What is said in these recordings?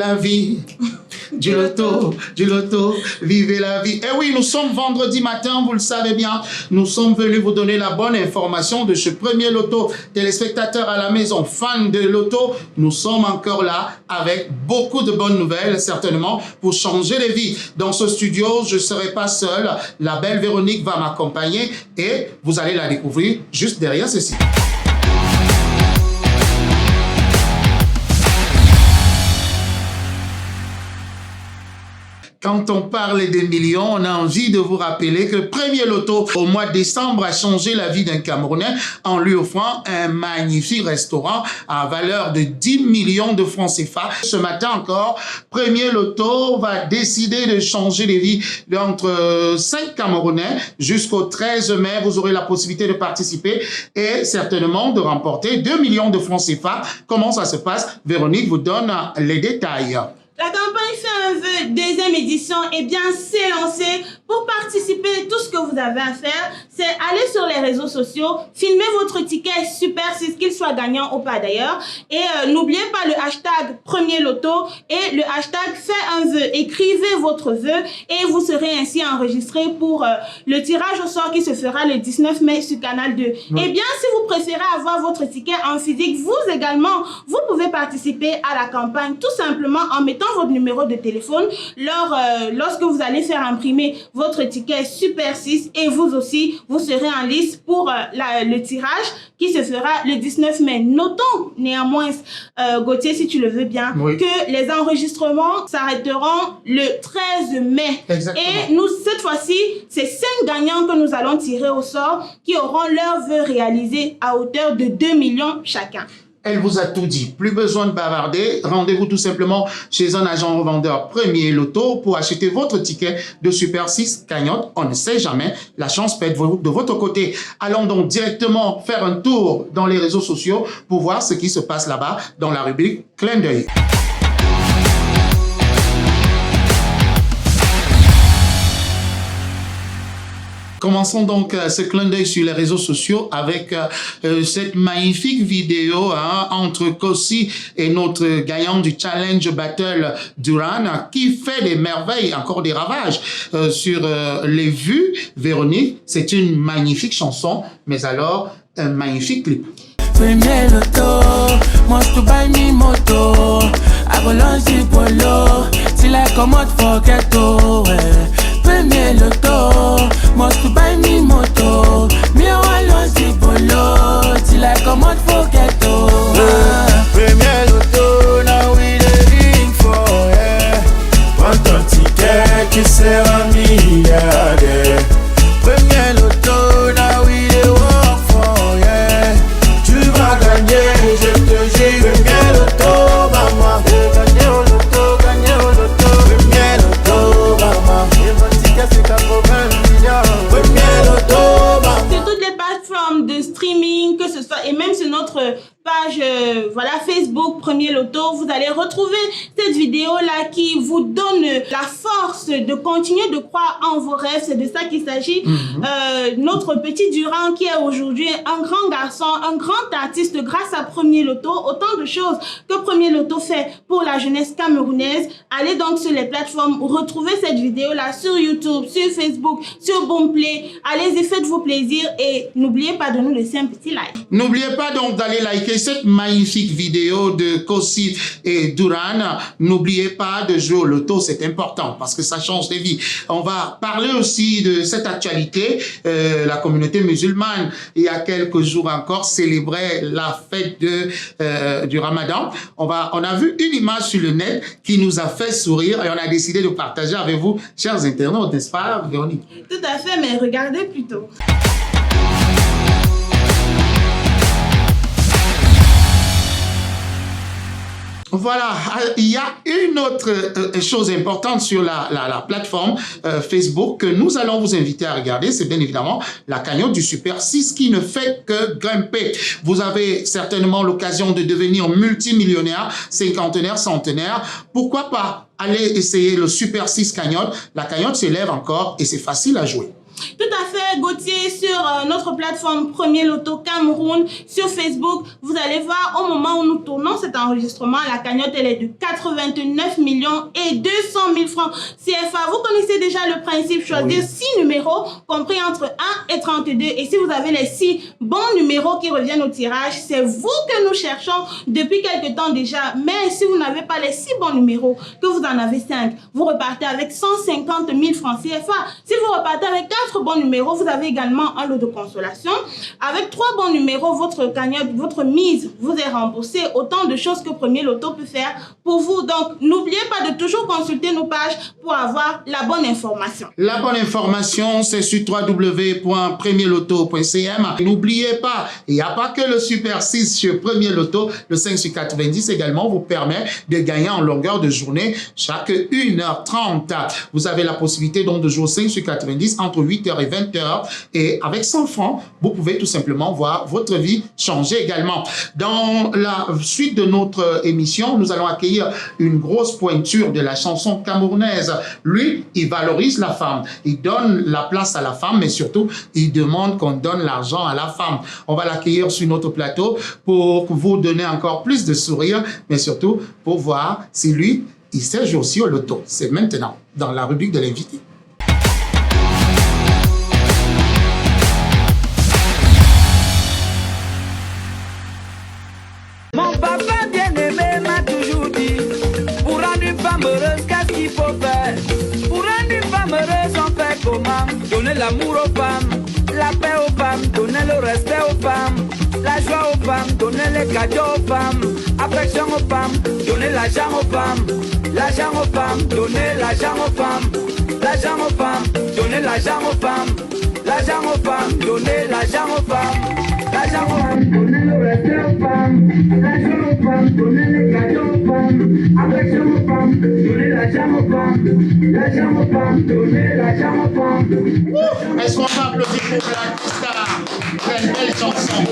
la vie. Du loto, vivez la vie. Et oui, nous sommes vendredi matin, vous le savez bien. Nous sommes venus vous donner la bonne information de ce premier loto. Téléspectateurs à la maison, fans de loto, nous sommes encore là avec beaucoup de bonnes nouvelles, certainement, pour changer les vies. Dans ce studio, je ne serai pas seul. La belle Véronique va m'accompagner et vous allez la découvrir juste derrière ceci. Quand on parle des millions, on a envie de vous rappeler que le premier loto au mois de décembre a changé la vie d'un Camerounais en lui offrant un magnifique restaurant à valeur de 10 millions de francs CFA. Ce matin encore, premier loto va décider de changer les vies d'entre 5 Camerounais. Jusqu'au 13 mai, vous aurez la possibilité de participer et certainement de remporter 2 millions de francs CFA. Comment ça se passe? Véronique vous donne les détails. La campagne Fait un vœu, deuxième édition, eh bien, s'est lancée. Pour participer, tout ce que vous avez à faire, c'est aller sur les réseaux sociaux, filmer votre ticket Super 6, qu'il soit gagnant ou pas d'ailleurs. Et n'oubliez pas le hashtag Premier Loto et le hashtag Fait un vœu. Écrivez votre vœu et vous serez ainsi enregistré pour le tirage au sort qui se fera le 19 mai sur Canal 2. Eh bien, si vous préférez avoir votre ticket en physique, vous également, vous pouvez participer à la campagne tout simplement en mettant votre numéro de téléphone lorsque vous allez faire imprimer votre ticket Super 6 et vous aussi, vous serez en liste pour le tirage qui se fera le 19 mai. Notons néanmoins, Gauthier, si tu le veux bien, que les enregistrements s'arrêteront le 13 mai. Exactement. Et nous, cette fois-ci, c'est 5 gagnants que nous allons tirer au sort qui auront leur vœu réalisé à hauteur de 2 millions chacun. Elle vous a tout dit. Plus besoin de bavarder. Rendez-vous tout simplement chez un agent revendeur Premier Loto pour acheter votre ticket de Super 6 cagnotte. On ne sait jamais. La chance peut être de votre côté. Allons donc directement faire un tour dans les réseaux sociaux pour voir ce qui se passe là-bas dans la rubrique Clin d'œil. Commençons donc ce clin d'œil sur les réseaux sociaux avec cette magnifique vidéo entre Kossi et notre gagnant du Challenge Battle Duran qui fait des merveilles, encore des ravages sur les vues. Véronique, c'est une magnifique chanson, mais alors un magnifique clip. Premier loto, must to buy me moto. I go launch the polo, till I come out for ghetto. Premier loto, must to buy me moto. Me I want launch the polo, till I come out for ghetto. Premier loto, now we living for, yeah. Prends ton ticket qui sera milliardaire. Premier loto, now we dey work for, yeah. Tu vas gagner, je te jure. Premier loto, maman. Gagner au loto, gagner au loto. Premier loto, maman. Et mon ticket c'est 80 millions. Premier loto, maman. Sur toutes les plateformes de streaming, que ce soit, et même sur notre page Facebook Premier Loto, vous allez retrouver cette vidéo-là qui vous donne la force de continuer de croire en vos rêves. C'est de ça qu'il s'agit. Notre petit Durand qui est aujourd'hui un grand garçon, un grand artiste grâce à Premier Loto. Autant de choses que Premier Loto fait pour la jeunesse camerounaise. Allez donc sur les plateformes, retrouvez cette vidéo-là sur YouTube, sur Facebook, sur Boomplay. Allez-y, faites-vous plaisir et n'oubliez pas de nous laisser un petit like. N'oubliez pas donc d'aller liker cette magnifique vidéo de Kossi et Duran. N'oubliez pas de jouer au loto, c'est important parce que ça change des vies. On va parler aussi de cette actualité. La communauté musulmane, il y a quelques jours encore, célébrait la fête du Ramadan. On a vu une image sur le net qui nous a fait sourire et on a décidé de partager avec vous, chers internautes, n'est-ce pas, Véronique? Tout à fait, mais regardez plutôt. Voilà, il y a une autre chose importante sur la plateforme Facebook que nous allons vous inviter à regarder, c'est bien évidemment la cagnotte du Super 6 qui ne fait que grimper. Vous avez certainement l'occasion de devenir multimillionnaire, cinquantenaire, centenaire. Pourquoi pas aller essayer le Super 6 cagnotte? La cagnotte s'élève encore et c'est facile à jouer. Tout à fait, Gauthier, sur notre plateforme Premier Loto Cameroun, sur Facebook, vous allez voir au moment où nous tournons cet enregistrement, la cagnotte elle est de 89 millions et 200 000 francs CFA. Vous connaissez déjà le principe, choisir 6 numéros compris entre 1 et 32. Et si vous avez les 6 bons numéros qui reviennent au tirage, c'est vous que nous cherchons depuis quelque temps déjà. Mais si vous n'avez pas les 6 bons numéros, que vous en avez 5, vous repartez avec 150 000 francs CFA. Si vous repartez avec 4 bons numéros, vous avez également un lot de consolation. Avec 3 bons numéros, votre cagnotte, votre mise vous est remboursée. Autant de choses que Premier Loto peut faire pour vous. Donc, n'oubliez pas de toujours consulter nos pages pour avoir la bonne information. La bonne information, c'est sur www.premierloto.cm. N'oubliez pas, il n'y a pas que le Super 6 sur Premier Loto, le 5 sur 90 également vous permet de gagner en longueur de journée chaque 1h30. Vous avez la possibilité donc de jouer 5 sur 90 entre 8h et 20h et avec 100 francs, vous pouvez tout simplement voir votre vie changer également. Dans la suite de notre émission, nous allons accueillir une grosse pointure de la chanson camerounaise. Lui, il valorise la femme, il donne la place à la femme, mais surtout, il demande qu'on donne l'argent à la femme. On va l'accueillir sur notre plateau pour vous donner encore plus de sourire, mais surtout pour voir si lui, il sait jouer aussi au loto. C'est maintenant dans la rubrique de l'invité. Mon papa bien-aimé m'a toujours dit, pour rendre une femme heureuse, qu'est-ce qu'il faut faire? Pour rendre une femme heureuse, on fait comment? Donner l'amour aux femmes, la paix aux femmes, donner le respect aux femmes, la joie aux femmes, donner les cadeaux aux femmes, affection aux femmes, donner l'argent aux femmes, l'argent aux femmes, donner l'argent aux femmes, l'argent aux femmes, donner l'argent aux femmes, l'argent aux femmes, donner l'argent aux femmes. L'argent aux femmes, donner le respect aux femmes. L'argent aux femmes, donner les cadeaux aux femmes. Affection aux femmes, donner l'argent aux femmes. L'argent aux femmes, donner l'argent aux femmes. Est-ce qu'on peut applaudir pour Black Star? Quelle belle chanson.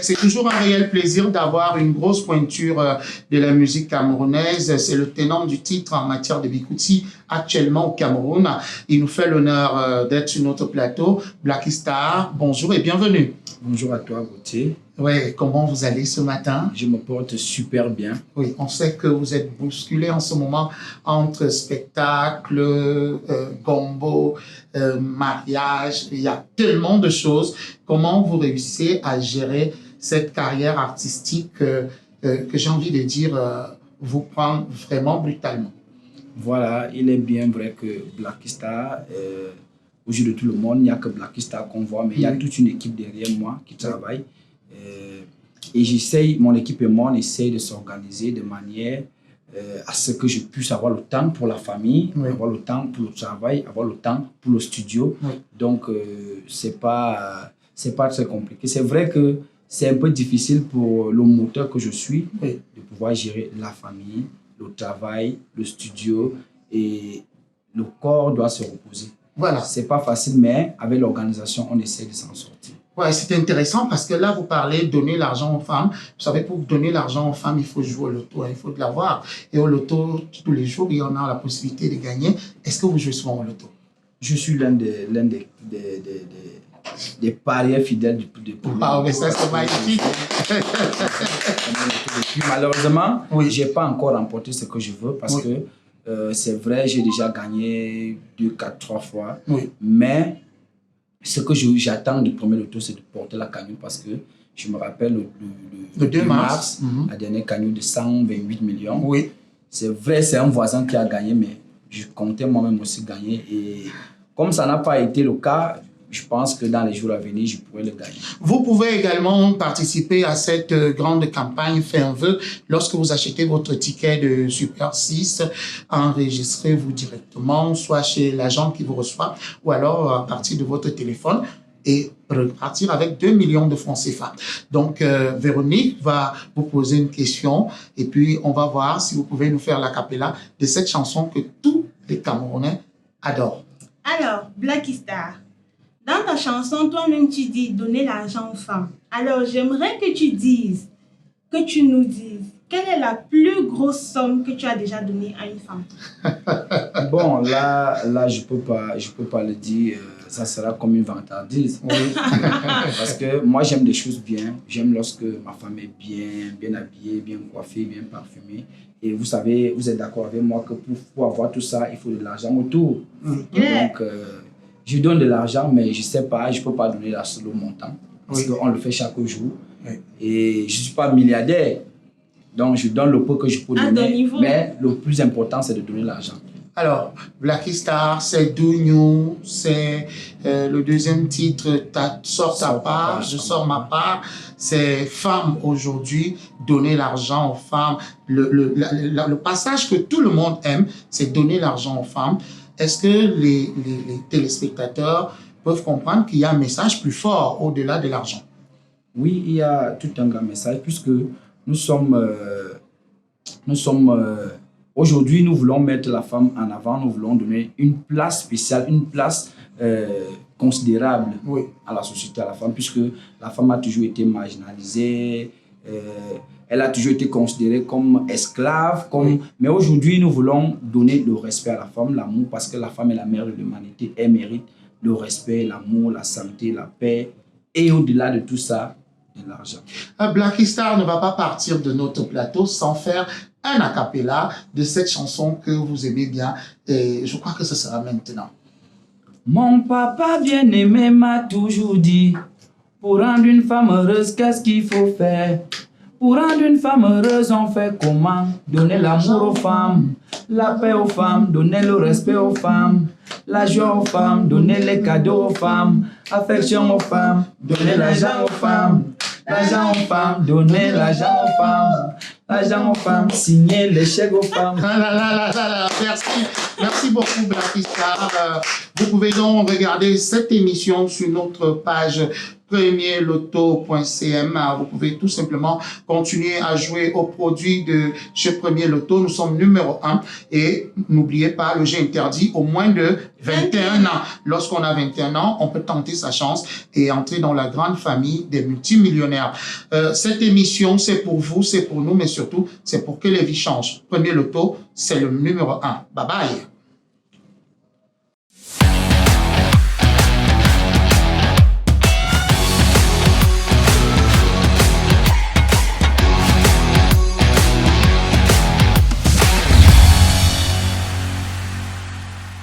C'est toujours un réel plaisir d'avoir une grosse pointure de la musique camerounaise. C'est le tenant du titre en matière de bikouti actuellement au Cameroun. Il nous fait l'honneur d'être sur notre plateau. Black Star, bonjour et bienvenue. Bonjour à toi, Gauthier. Oui, comment vous allez ce matin? Je me porte super bien. Oui, on sait que vous êtes bousculé en ce moment entre spectacle, gombo, mariage. Il y a tellement de choses. Comment vous réussissez à gérer cette carrière artistique que j'ai envie de dire vous prend vraiment brutalement? Voilà, il est bien vrai que Black Star, aux yeux de tout le monde, il n'y a que Black Star qu'on voit, mais il y a toute une équipe derrière moi qui travaille. Et j'essaye, mon équipe et moi, on essaye de s'organiser de manière à ce que je puisse avoir le temps pour la famille, avoir le temps pour le travail, avoir le temps pour le studio. Donc, c'est pas très compliqué. C'est vrai que c'est un peu difficile pour le moteur que je suis de pouvoir gérer la famille, le travail, le studio, et le corps doit se reposer. Voilà. C'est pas facile, mais avec l'organisation, on essaie de s'en sortir. Ouais, c'est intéressant parce que là, vous parlez de donner l'argent aux femmes. Vous savez, pour donner l'argent aux femmes, il faut jouer au loto, hein, il faut de l'avoir. Et au loto, tous les jours, il y en a la possibilité de gagner. Est-ce que vous jouez souvent au loto? Je suis l'un des parieurs fidèles du Ah, mais ça, c'est magnifique. Malheureusement, j'ai pas encore remporté ce que je veux parce que c'est vrai, j'ai déjà gagné 2, 4, 3 fois. Mais ce que j'attends du Premier Loto, c'est de porter la cagnotte parce que je me rappelle le 2 mars, la dernière cagnotte de 128 millions. C'est vrai, c'est un voisin qui a gagné, mais je comptais moi-même aussi gagner. Et comme ça n'a pas été le cas, je pense que dans les jours à venir, je pourrais le gagner. Vous pouvez également participer à cette grande campagne Fais un vœu. Lorsque vous achetez votre ticket de Super 6, enregistrez-vous directement, soit chez l'agent qui vous reçoit, ou alors à partir de votre téléphone, et repartir avec 2 millions de francs CFA. Donc, Véronique va vous poser une question, et puis on va voir si vous pouvez nous faire l'acapella de cette chanson que tous les Camerounais adorent. Alors, Black Star, dans ta chanson, toi-même, tu dis donner l'argent aux femmes. Alors, j'aimerais que tu nous dises, quelle est la plus grosse somme que tu as déjà donnée à une femme? Bon, là, je peux pas le dire. ça sera comme une vantardise. Parce que moi, j'aime des choses bien. J'aime lorsque ma femme est bien habillée, bien coiffée, bien parfumée. Et vous savez, vous êtes d'accord avec moi que pour avoir tout ça, il faut de l'argent autour. Donc, je donne de l'argent, mais je ne sais pas, je ne peux pas donner la seule montant. Parce qu'on le fait chaque jour. Et je ne suis pas milliardaire. Donc, je donne le peu que je peux donner. Mais le plus important, c'est de donner l'argent. Alors, Blacky Star, c'est Do New, c'est le deuxième titre, Sors ta part, je sors ma part. C'est Femmes aujourd'hui, donner l'argent aux femmes. Le passage que tout le monde aime, c'est donner l'argent aux femmes. Est-ce que les téléspectateurs peuvent comprendre qu'il y a un message plus fort au-delà de l'argent? Oui, il y a tout un grand message puisque nous sommes aujourd'hui, nous voulons mettre la femme en avant, nous voulons donner une place spéciale, une place considérable à la société, à la femme, puisque la femme a toujours été marginalisée, elle a toujours été considérée comme esclave, mais aujourd'hui, nous voulons donner le respect à la femme, l'amour, parce que la femme est la mère de l'humanité, elle mérite le respect, l'amour, la santé, la paix, et au-delà de tout ça, de l'argent. Blacky Star ne va pas partir de notre plateau sans faire un a cappella de cette chanson que vous aimez bien. Et je crois que ce sera maintenant. Mon papa bien-aimé m'a toujours dit, pour rendre une femme heureuse, qu'est-ce qu'il faut faire? Pour rendre une femme heureuse, on fait comment? Donner l'amour aux femmes, la paix aux femmes, donner le respect aux femmes, la joie aux femmes, donner les cadeaux aux femmes, affection aux femmes, donner l'argent aux femmes. L'argent aux femmes, donner l'argent aux femmes. L'argent aux femmes, signer les chèques aux femmes. Merci beaucoup, Blacky Star. Vous pouvez donc regarder cette émission sur notre page premierloto.cm. Vous pouvez tout simplement continuer à jouer aux produits de chez Premier Loto. Nous sommes numéro 1 et n'oubliez pas le jeu interdit au moins de 21 ans. Lorsqu'on a 21 ans, on peut tenter sa chance et entrer dans la grande famille des multimillionnaires. Cette émission, c'est pour vous, c'est pour nous, mais surtout, c'est pour que les vies changent. Premier Loto, c'est le numéro 1. Bye bye.